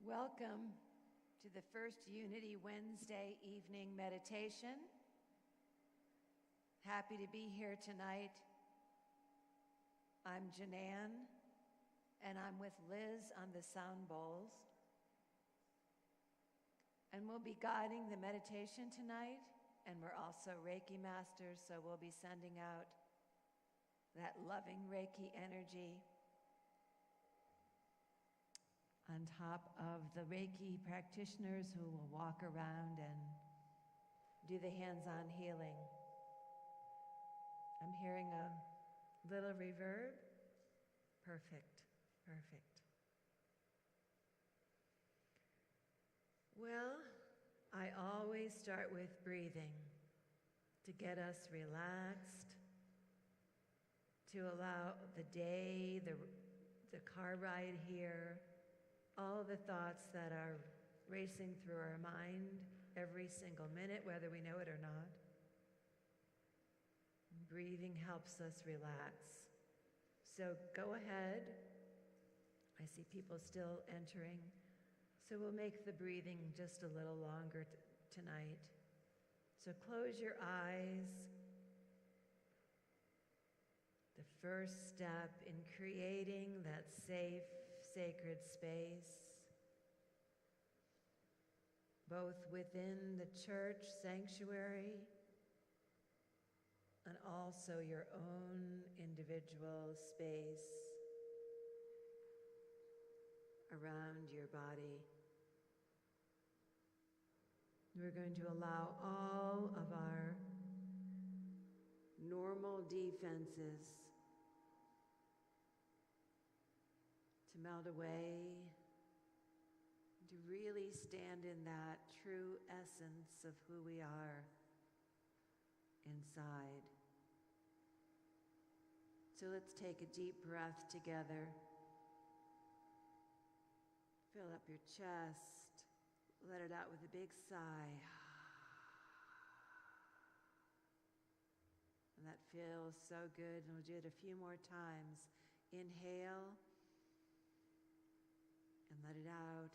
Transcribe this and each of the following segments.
Welcome to the first Unity Wednesday evening meditation. Happy to be here tonight. I'm Janan, and I'm with Liz on the sound bowls. And we'll be guiding the meditation tonight, and we're also Reiki masters, so we'll be sending out that loving Reiki energy on top of the Reiki practitioners who will walk around and do the hands-on healing. I'm hearing a little reverb. Perfect, perfect. Well, I always start with breathing to get us relaxed, to allow the day, the car ride here, all the thoughts that are racing through our mind every single minute, whether we know it or not. Breathing helps us relax. So go ahead. I see people still entering. So we'll make the breathing just a little longer tonight. So close your eyes. The first step in creating that safe, sacred space, both within the church sanctuary and also your own individual space around your body. We're going to allow all of our normal defenses to melt away, to really stand in that true essence of who we are inside. So let's take a deep breath together. Fill up your chest, let it out with a big sigh. And that feels so good, and we'll do it a few more times. Inhale, and let it out.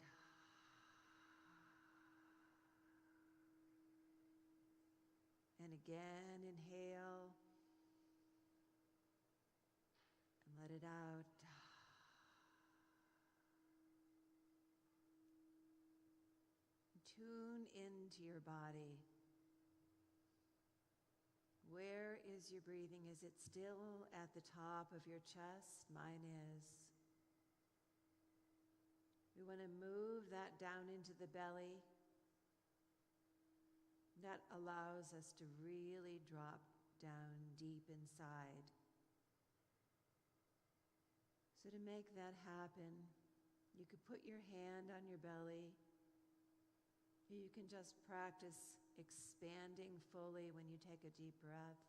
And again, inhale, and let it out. Tune into your body. Where is your breathing? Is it still at the top of your chest? Mine is. We want to move that down into the belly. That allows us to really drop down deep inside. So to make that happen, you could put your hand on your belly. You can just practice expanding fully when you take a deep breath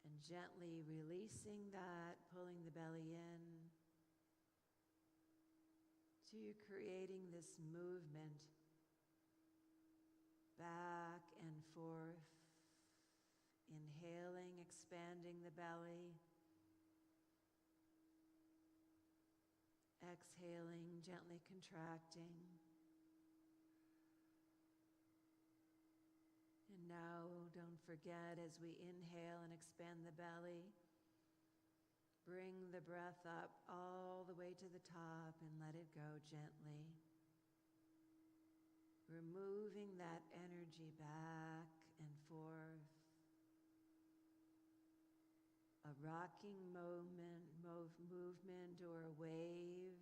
and gently releasing that, pulling the belly in. So you're creating this movement back and forth, inhaling, expanding the belly, exhaling, gently contracting. And now, don't forget, as we inhale and expand the belly, bring the breath up all the way to the top and let it go gently. Removing that energy back and forth. A rocking movement or a wave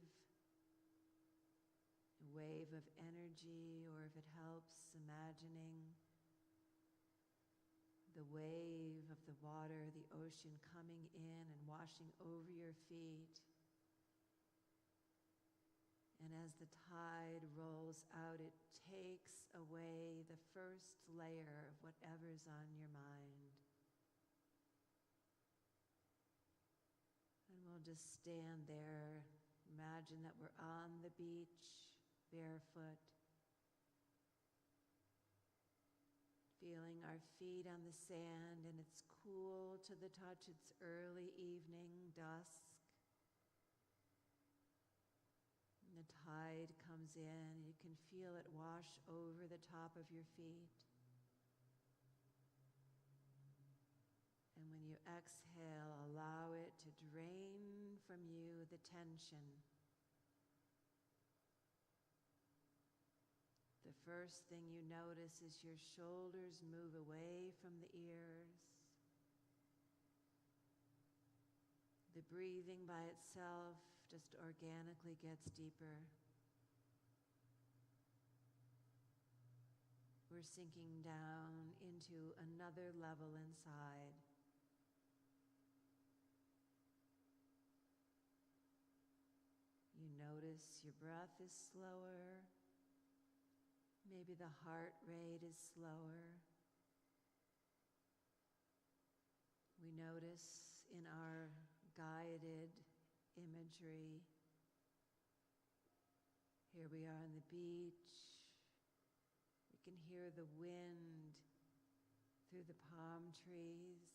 of energy, or if it helps, imagining the wave of the water, the ocean coming in and washing over your feet. And as the tide rolls out, it takes away the first layer of whatever's on your mind. And we'll just stand there. Imagine that we're on the beach, barefoot, feeling our feet on the sand, and it's cool to the touch. It's early evening, dusk. A tide comes in, you can feel it wash over the top of your feet. And when you exhale, allow it to drain from you the tension. The first thing you notice is your shoulders move away from the ears. The breathing by itself just organically gets deeper. We're sinking down into another level inside. You notice your breath is slower. Maybe the heart rate is slower. We notice in our guided imagery, here we are on the beach. We can hear the wind through the palm trees.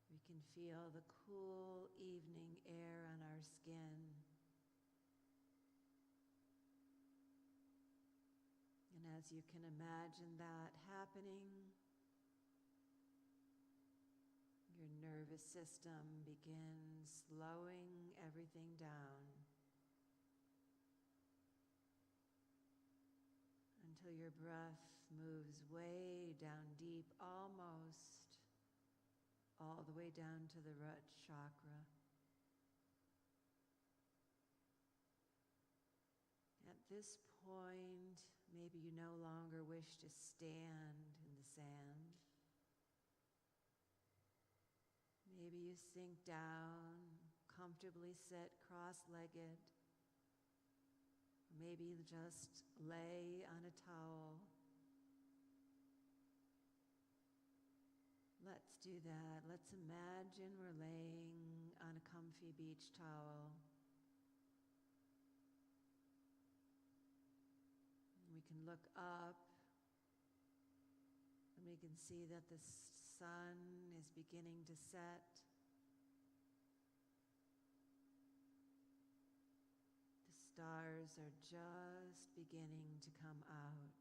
We can feel the cool evening air on our skin. And as you can imagine that happening, your nervous system begins slowing everything down until your breath moves way down deep, almost all the way down to the root chakra. At this point, maybe you no longer wish to stand in the sand. Maybe you sink down, comfortably sit cross-legged. Maybe you just lay on a towel. Let's do that. Let's imagine we're laying on a comfy beach towel. We can look up and we can see that the sun is beginning to set. The stars are just beginning to come out.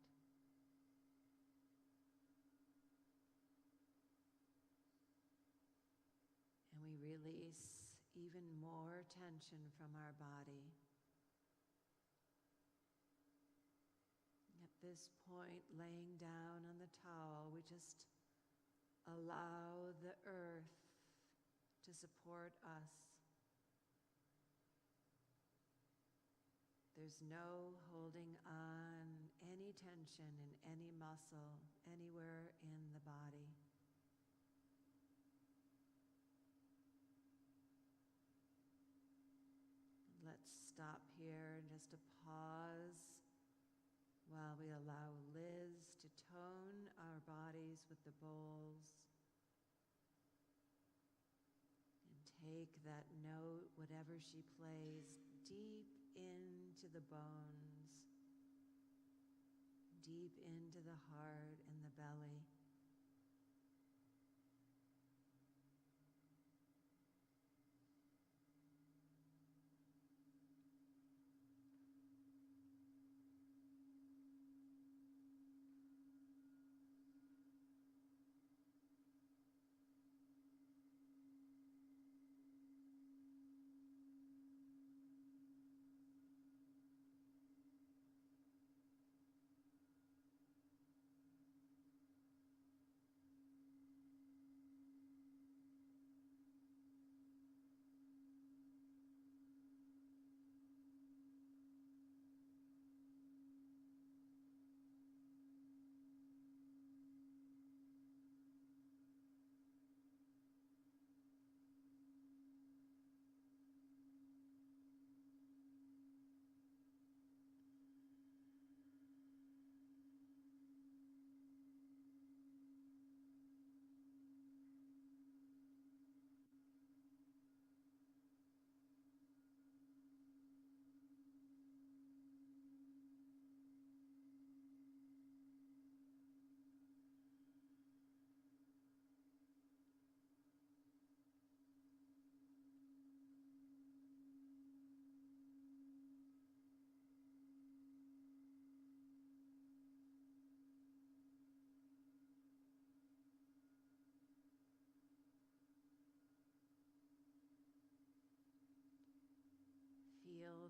And we release even more tension from our body. At this point, laying down on the towel, we just allow the earth to support us. There's no holding on any tension in any muscle anywhere in the body. Let's stop here and just to pause while we allow Liz to tone our bodies with the bowls and take that note, whatever she plays, deep into the bones, deep into the heart and the belly.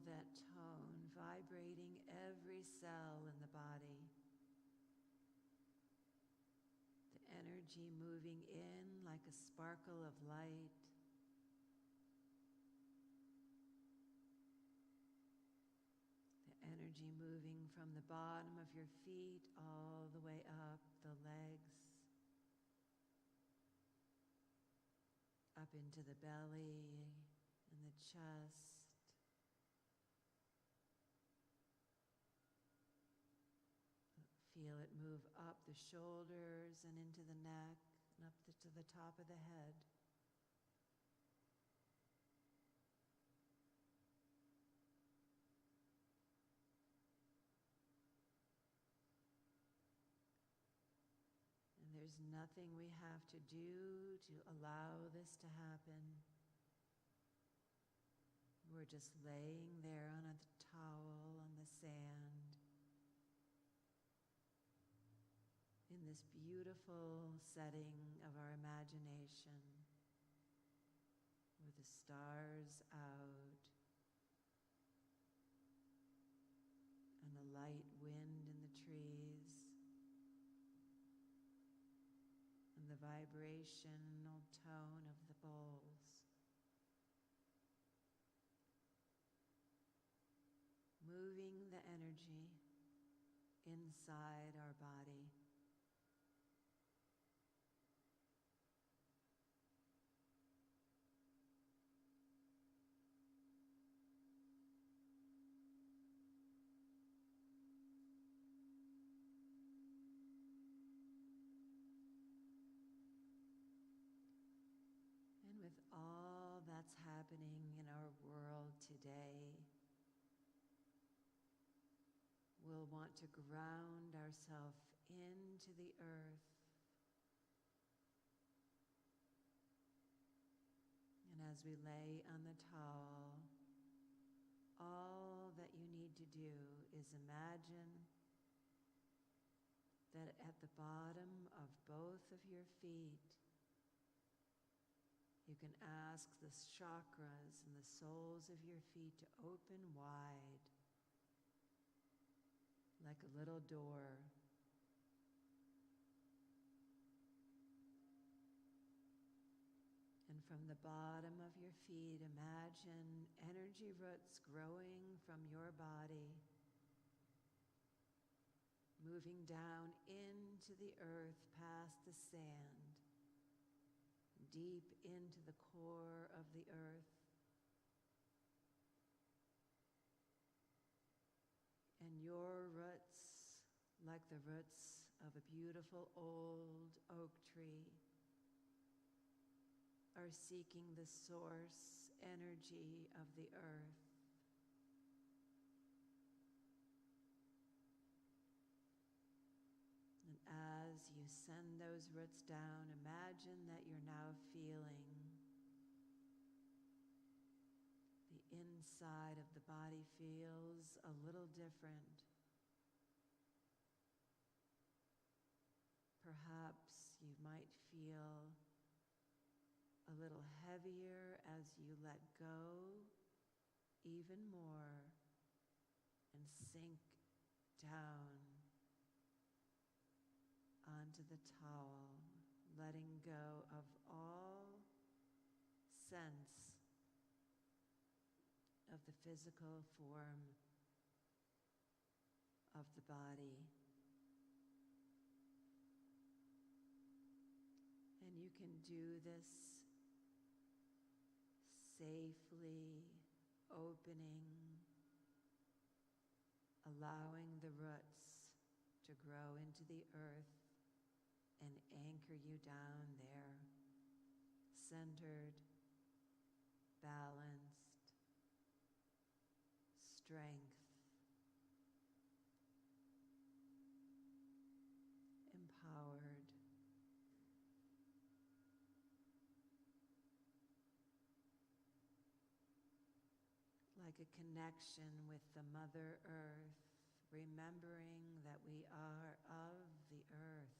that tone vibrating every cell in the body. The energy moving in like a sparkle of light. The energy moving from the bottom of your feet all the way up the legs, up into the belly and the chest. Feel it move up the shoulders and into the neck and up to the top of the head. And there's nothing we have to do to allow this to happen. We're just laying there on a towel on the sand in this beautiful setting of our imagination, with the stars out and the light wind in the trees and the vibrational tone of the bowls. Moving the energy inside our body. And with all that's happening in our world today, we'll want to ground ourselves into the earth. And as we lay on the towel, all that you need to do is imagine that at the bottom of both of your feet, you can ask the chakras and the soles of your feet to open wide, like a little door. And from the bottom of your feet, imagine energy roots growing from your body, moving down into the earth past the sand, deep into the core of the earth. And your roots, like the roots of a beautiful old oak tree, are seeking the source energy of the earth. And as you send those roots down, imagine that you're now feeling the inside of the body feels a little different. Perhaps you might feel a little heavier as you let go even more and sink down onto the towel, letting go of all sense of the physical form of the body. And you can do this safely, opening, allowing the roots to grow into the earth and anchor you down there, centered, balanced, strength, empowered. Like a connection with the Mother Earth, remembering that we are of the earth.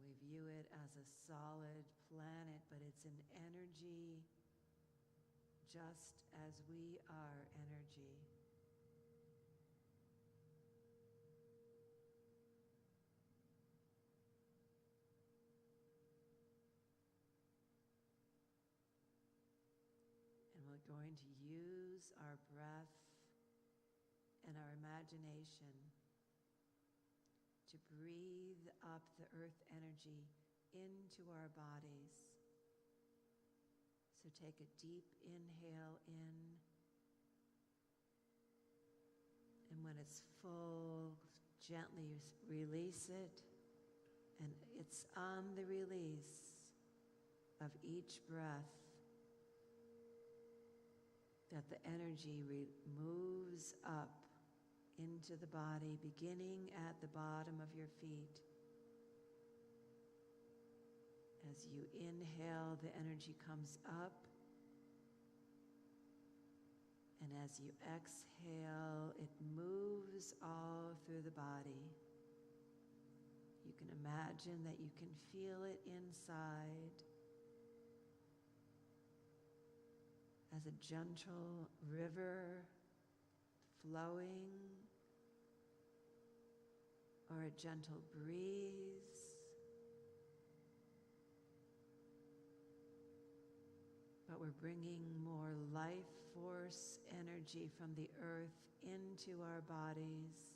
We view it as a solid planet, but it's an energy just as we are energy. And we're going to use our breath and our imagination to breathe up the earth energy into our bodies. So take a deep inhale in, and when it's full, gently release it, and it's on the release of each breath that the energy moves up into the body, beginning at the bottom of your feet. As you inhale, the energy comes up, and as you exhale, it moves all through the body. You can imagine that you can feel it inside as a gentle river flowing, or a gentle breeze. But we're bringing more life force energy from the earth into our bodies,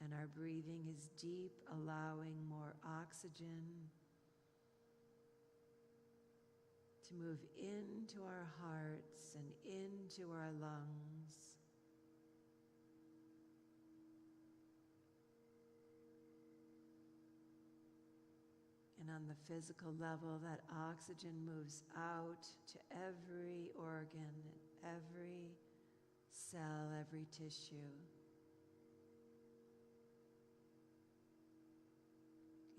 and our breathing is deep, allowing more oxygen to move into our hearts and into our lungs. And on the physical level, that oxygen moves out to every organ, every cell, every tissue.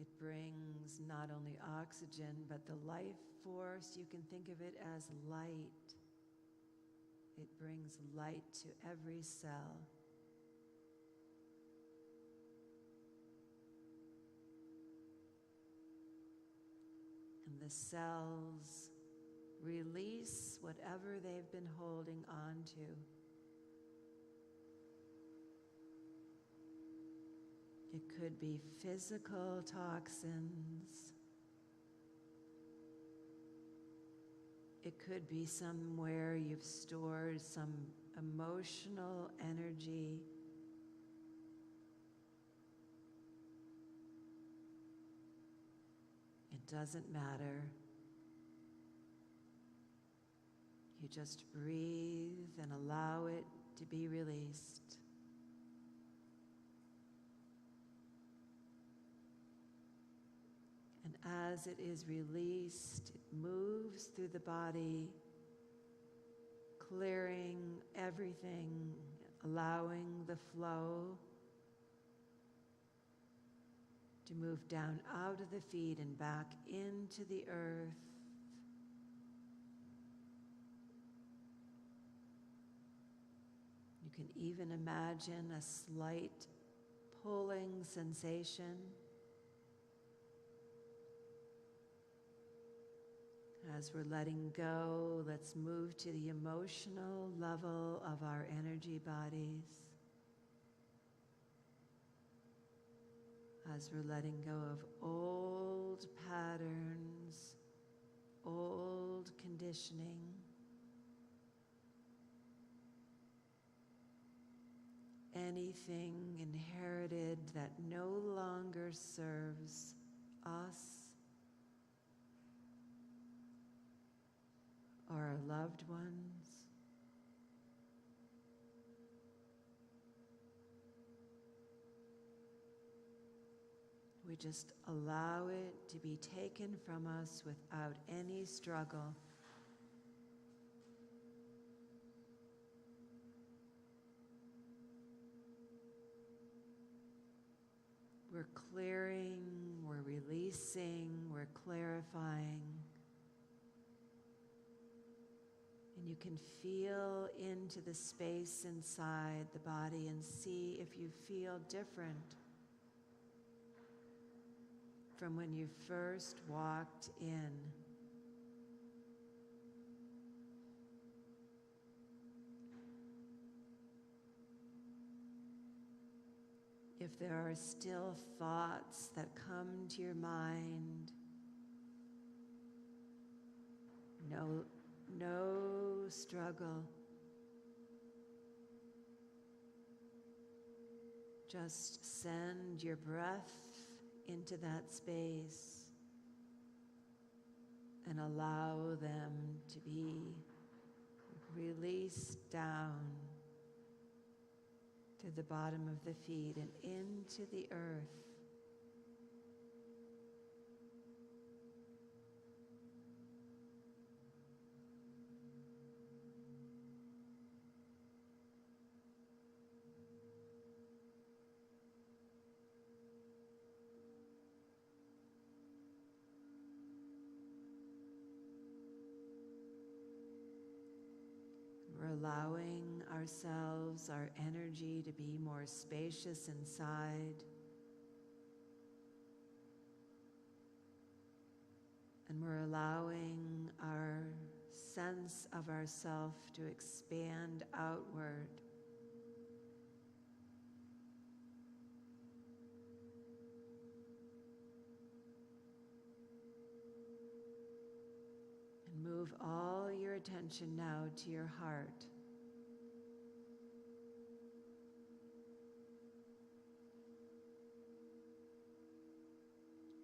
It brings not only oxygen, but the life force. You can think of it as light. It brings light to every cell. And the cells release whatever they've been holding on to. It could be physical toxins. It could be somewhere you've stored some emotional energy. It doesn't matter. You just breathe and allow it to be released. And as it is released, it moves through the body, clearing everything, allowing the flow to move down out of the feet and back into the earth. You can even imagine a slight pulling sensation as we're letting go. Let's move to the emotional level of our energy bodies. As we're letting go of old patterns, old conditioning, anything inherited that no longer serves us or our loved ones. We just allow it to be taken from us without any struggle. We're clearing, we're releasing, we're clarifying. And you can feel into the space inside the body and see if you feel different from when you first walked in. If there are still thoughts that come to your mind, no struggle. Just send your breath into that space and allow them to be released down to the bottom of the feet and into the earth. We're allowing ourselves, our energy, to be more spacious inside. And we're allowing our sense of ourself to expand outward. Move all your attention now to your heart.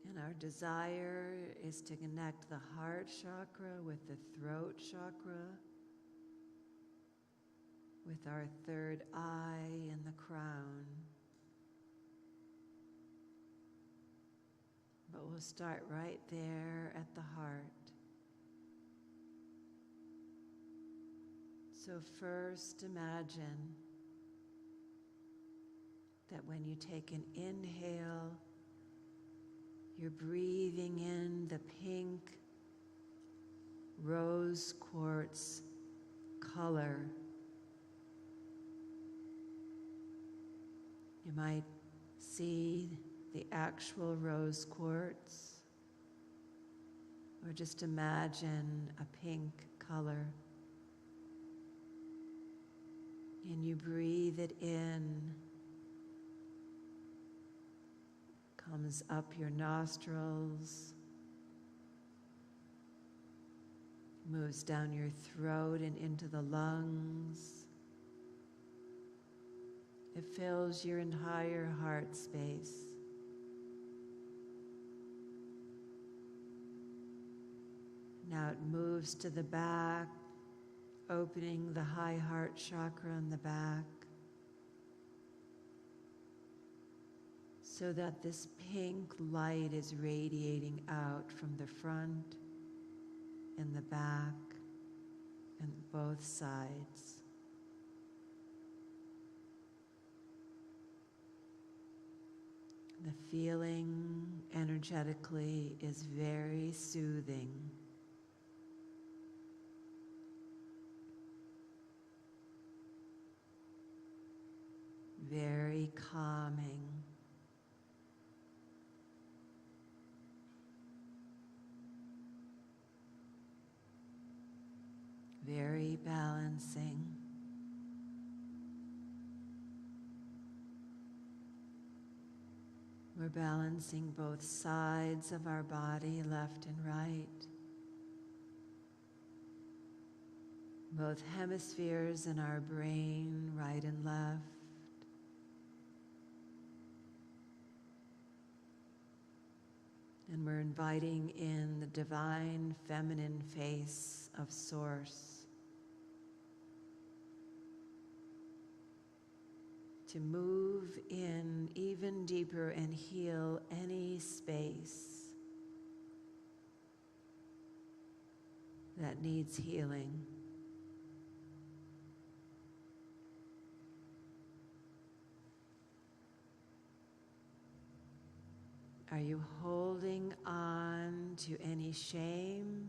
And our desire is to connect the heart chakra with the throat chakra, with our third eye and the crown. But we'll start right there at the heart. So first imagine that when you take an inhale, you're breathing in the pink rose quartz color. You might see the actual rose quartz, or just imagine a pink color. And you breathe it in, comes up your nostrils, moves down your throat and into the lungs. It fills your entire heart space. Now it moves to the back, opening the high heart chakra in the back, so that this pink light is radiating out from the front and the back and both sides. The feeling energetically is very soothing. Very calming. Very balancing. We're balancing both sides of our body, left and right. Both hemispheres in our brain, right and left. And we're inviting in the divine feminine face of Source to move in even deeper and heal any space that needs healing. Are you holding on to any shame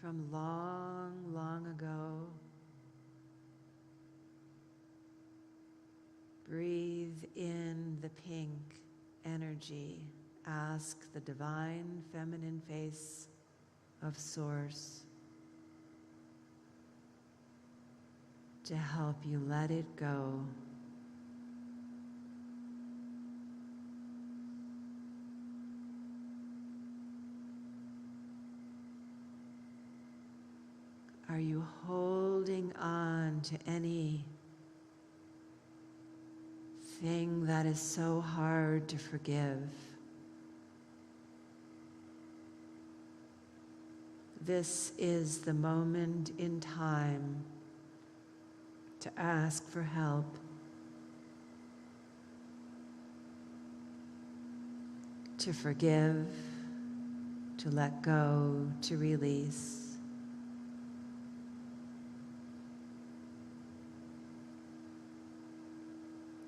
from long, long ago? Breathe in the pink energy. Ask the divine feminine face of Source to help you let it go. Are you holding on to any thing that is so hard to forgive? This is the moment in time to ask for help. To forgive, to let go, to release.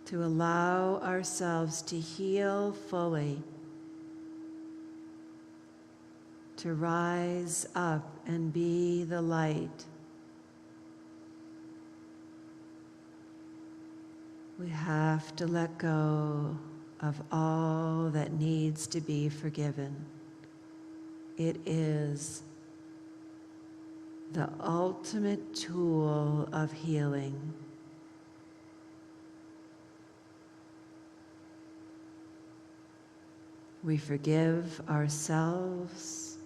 To allow ourselves to heal fully, to rise up and be the light. We have to let go of all that needs to be forgiven. It is the ultimate tool of healing. We forgive ourselves,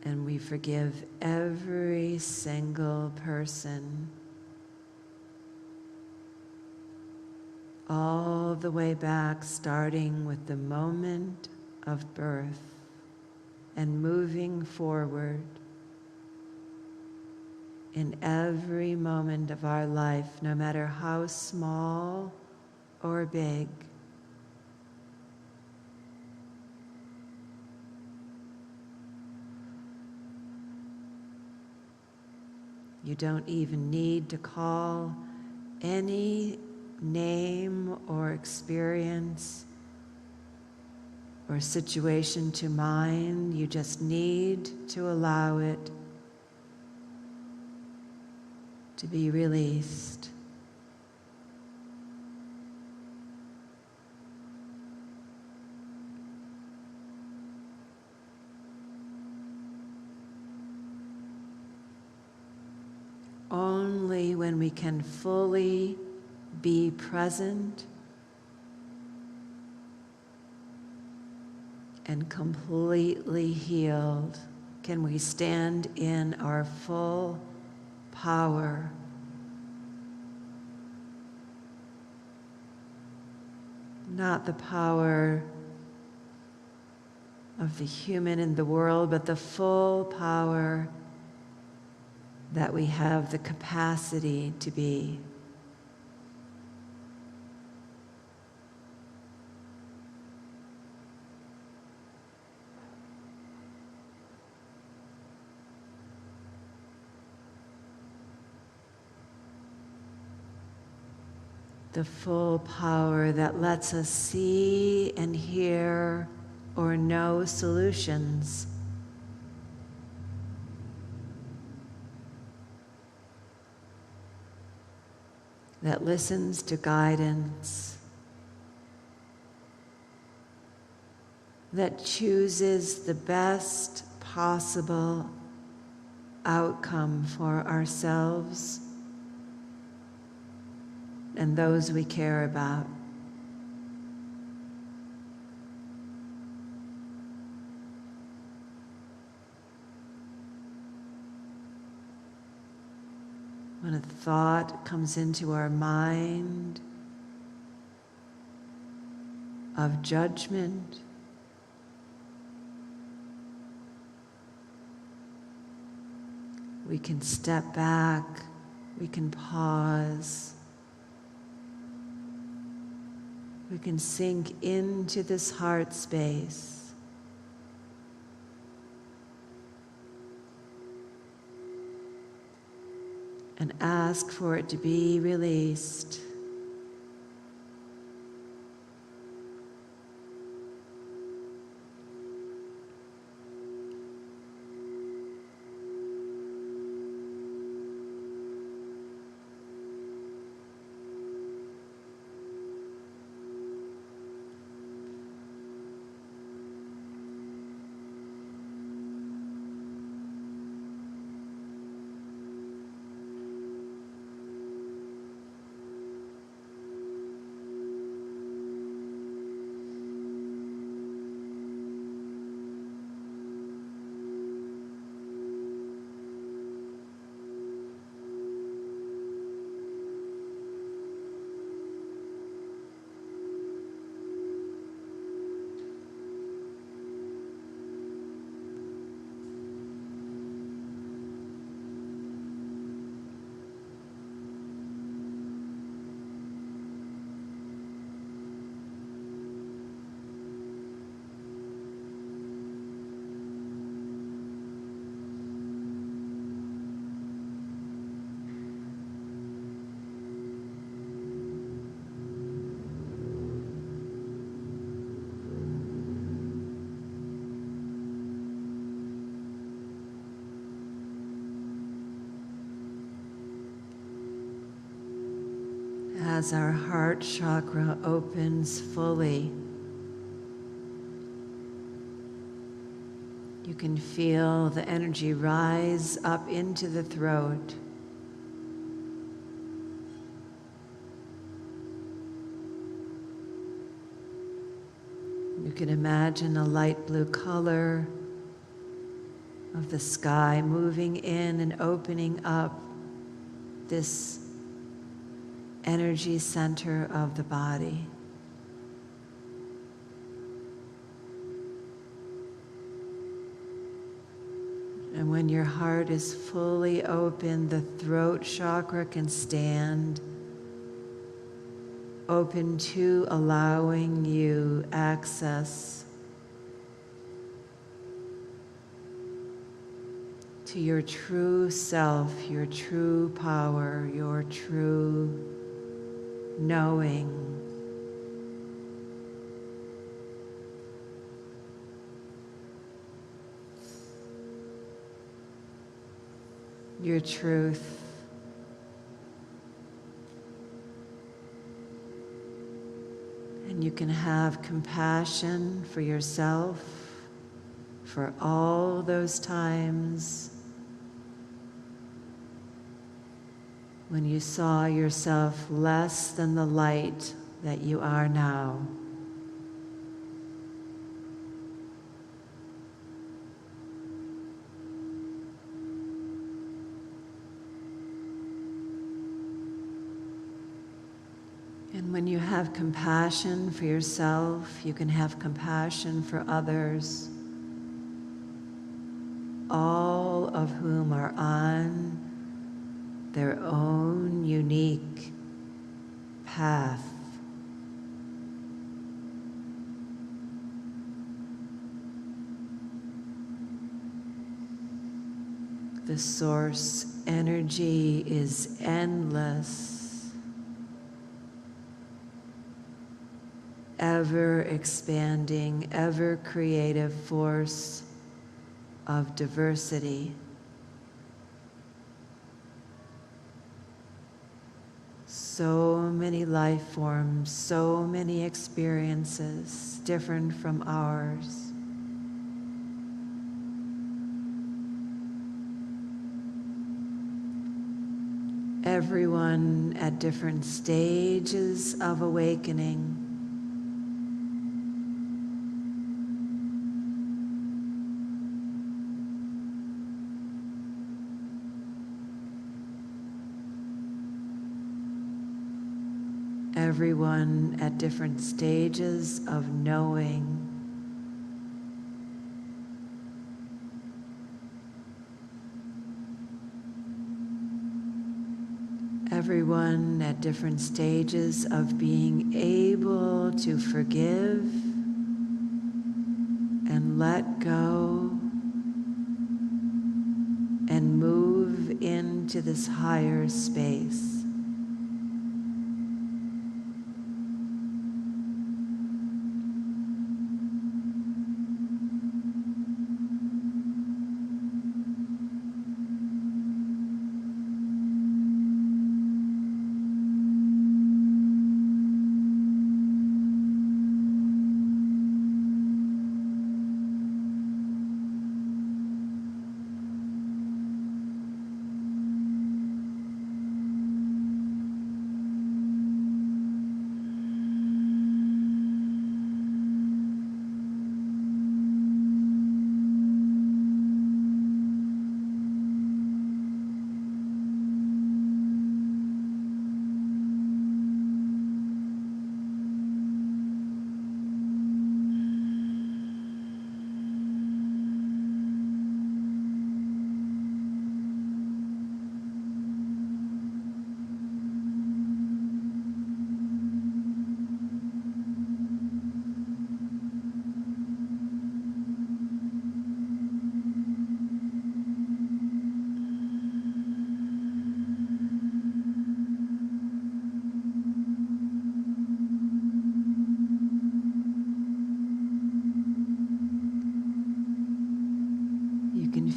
and we forgive every single person, all the way back, starting with the moment of birth and moving forward in every moment of our life, no matter how small or big. You don't even need to call any name or experience or situation to mind. You just need to allow it to be released. Only when we can fully be present and completely healed can we stand in our full power. Not the power of the human in the world, but the full power that we have the capacity to be. The full power that lets us see and hear or know solutions. That listens to guidance, that chooses the best possible outcome for ourselves and those we care about. When a thought comes into our mind of judgment, we can step back, we can pause, we can sink into this heart space. And ask for it to be released. as our heart chakra opens fully. You can feel the energy rise up into the throat. You can imagine a light blue color of the sky moving in and opening up this energy center of the body. And when your heart is fully open, the throat chakra can stand open to allowing you access to your true self, your true power, your true knowing. Your truth. And you can have compassion for yourself for all those times when you saw yourself less than the light that you are now. And when you have compassion for yourself, you can have compassion for others, all of whom are on their own unique path. The source energy is endless, ever expanding, ever creative force of diversity. So many life forms, so many experiences different from ours. Everyone at different stages of awakening. Everyone at different stages of knowing. Everyone at different stages of being able to forgive and let go and move into this higher space.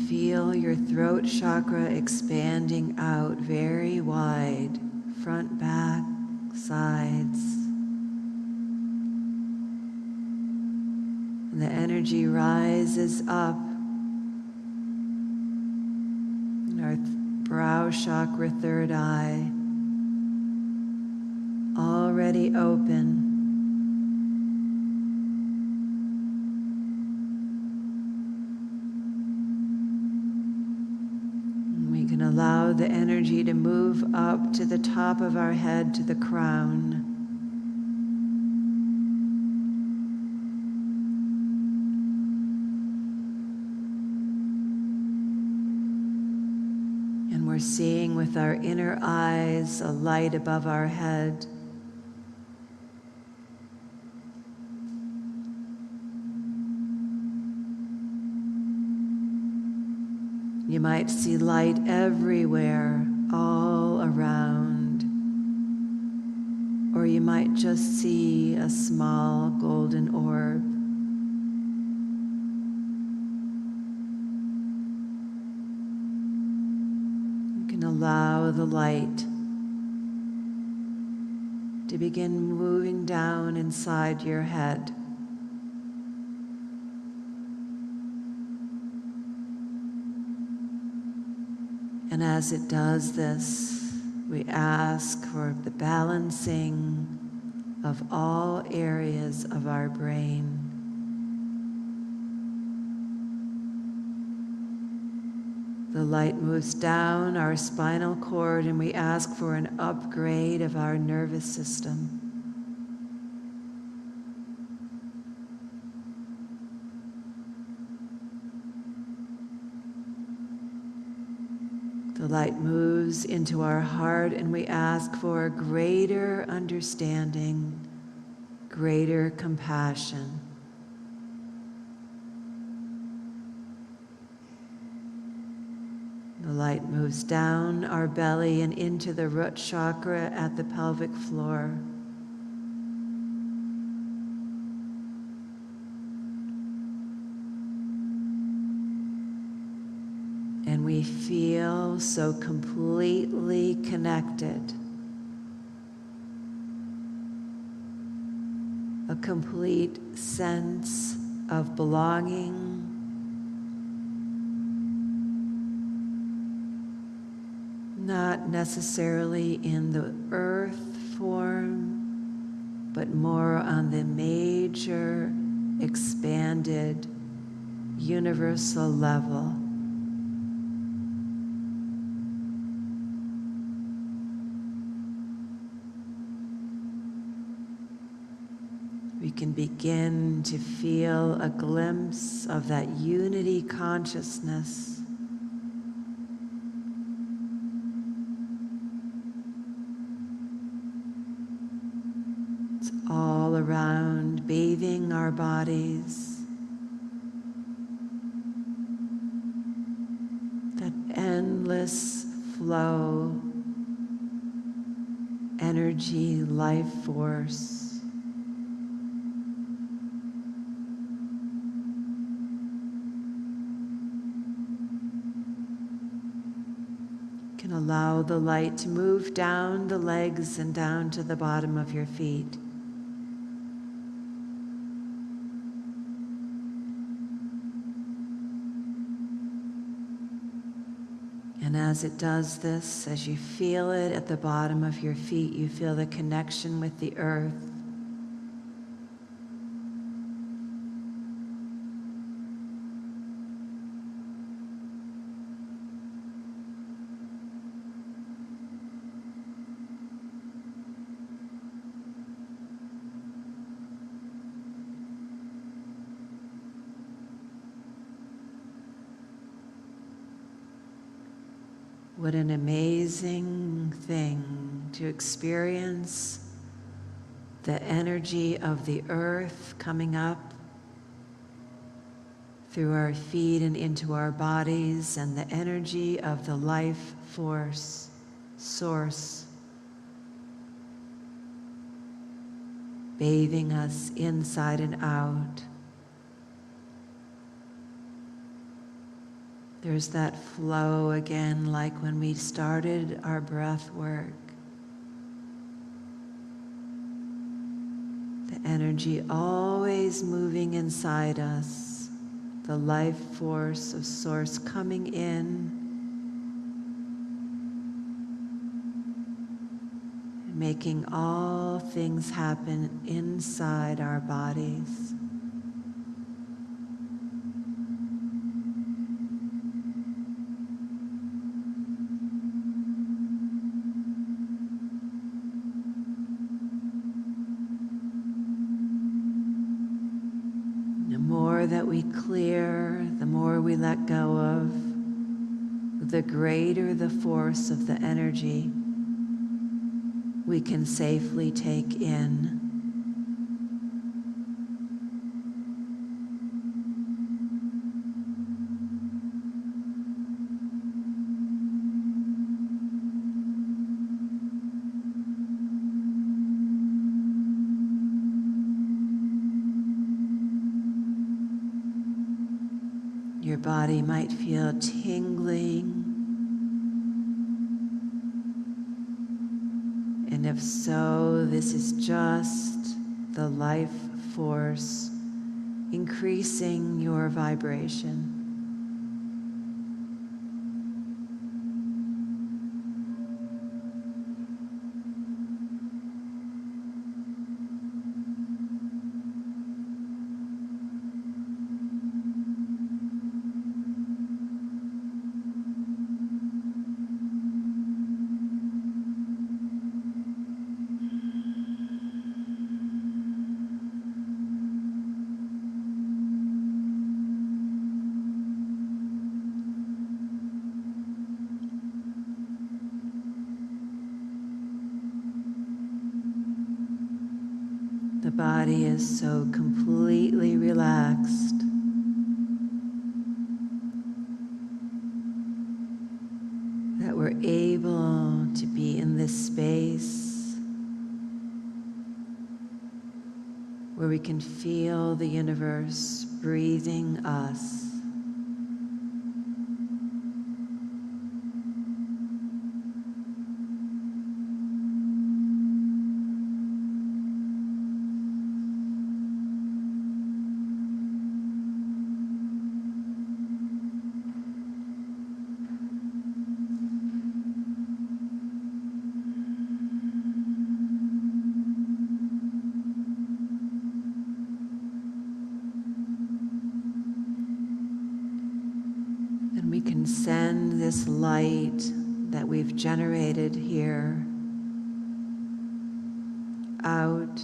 Feel your throat chakra expanding out very wide, front, back, sides. And the energy rises up. And our brow chakra, third eye, already open. We can allow the energy to move up to the top of our head, to the crown. And we're seeing with our inner eyes a light above our head. You might see light everywhere, all around. Or you might just see a small golden orb. You can allow the light to begin moving down inside your head. And as it does this, we ask for the balancing of all areas of our brain. The light moves down our spinal cord, and we ask for an upgrade of our nervous system. The light moves into our heart, and we ask for greater understanding, greater compassion. The light moves down our belly and into the root chakra at the pelvic floor. And we feel so completely connected. A complete sense of belonging. Not necessarily in the earth form, but more on the major, expanded, universal level. We can begin to feel a glimpse of that unity consciousness. It's all around, bathing our bodies. That endless flow, energy, life force. Allow the light to move down the legs and down to the bottom of your feet. And as it does this, as you feel it at the bottom of your feet, you feel the connection with the earth. What an amazing thing to experience the energy of the earth coming up through our feet and into our bodies, and the energy of the life force, source, bathing us inside and out. There's that flow again, like when we started our breath work. The energy always moving inside us, the life force of Source coming in, making all things happen inside our bodies. The more that we clear, the more we let go of, the greater the force of the energy we can safely take in. Your body might feel tingling, and if so, this is just the life force increasing your vibration. The body is so completely relaxed that we're able to be in this space where we can feel the universe breathing us. We can send this light that we've generated here out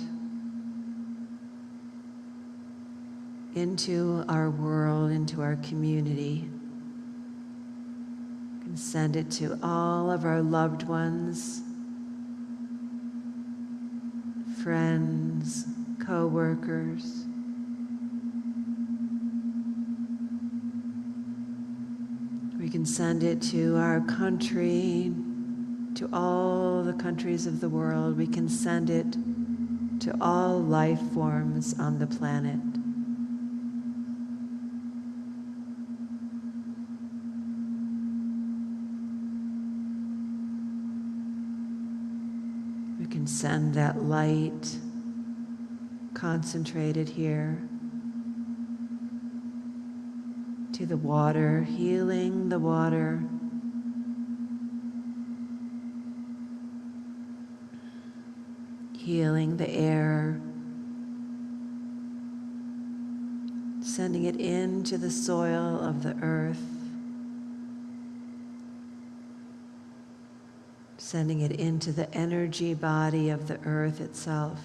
into our world, into our community. We can send it to all of our loved ones, friends, co-workers. We can send it to our country, to all the countries of the world. We can send it to all life forms on the planet. We can send that light concentrated here to the water, healing the water, healing the air, sending it into the soil of the earth, sending it into the energy body of the earth itself.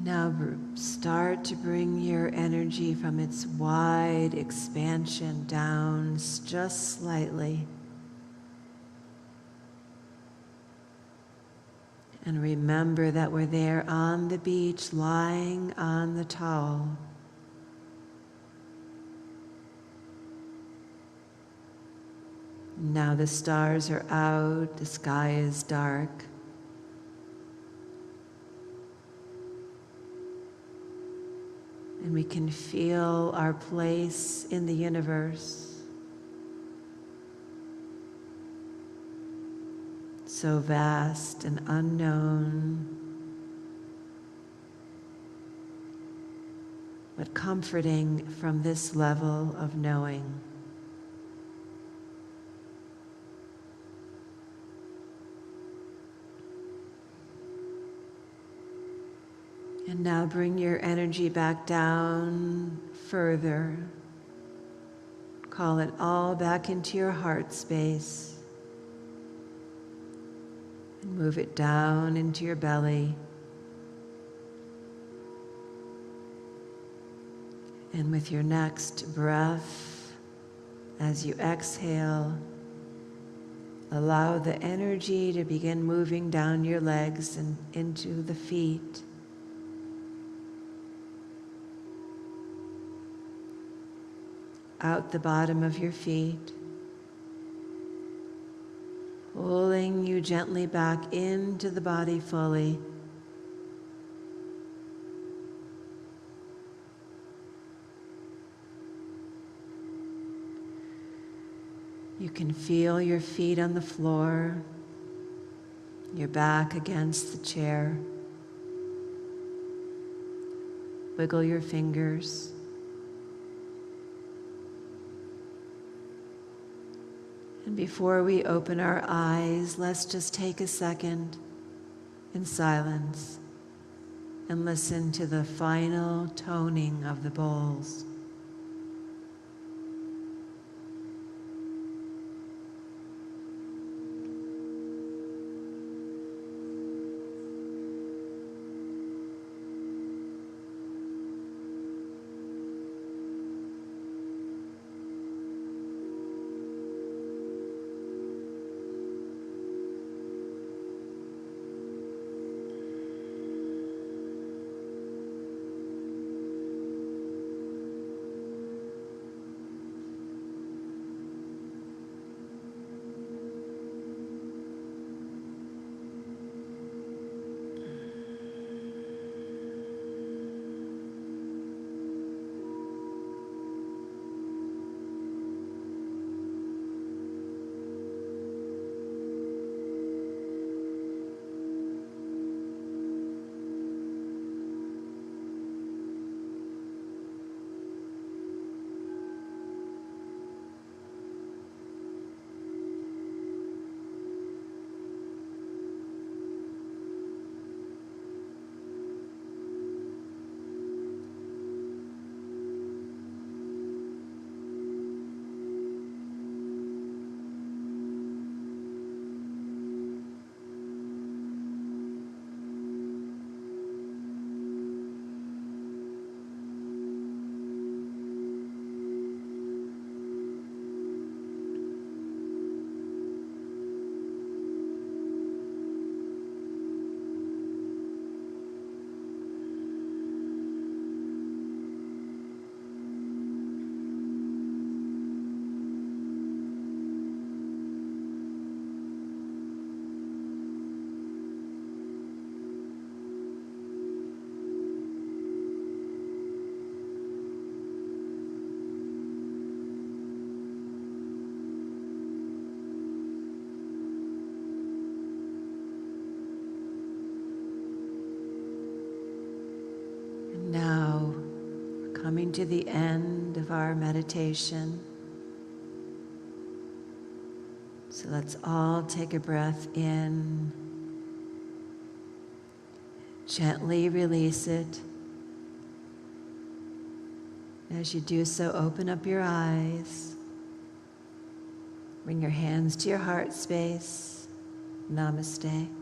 Now start to bring your energy from its wide expansion down just slightly. And remember that we're there on the beach, lying on the towel. Now the stars are out, the sky is dark. And we can feel our place in the universe. So vast and unknown, but comforting from this level of knowing. And now bring your energy back down further. Call it all back into your heart space. And move it down into your belly. And with your next breath, as you exhale, allow the energy to begin moving down your legs and into the feet. Out the bottom of your feet, pulling you gently back into the body fully. You can feel your feet on the floor, your back against the chair. Wiggle your fingers. And before we open our eyes, let's just take a second in silence and listen to the final toning of the bowls. Now, we're coming to the end of our meditation. So let's all take a breath in. Gently release it. As you do so, open up your eyes. Bring your hands to your heart space. Namaste.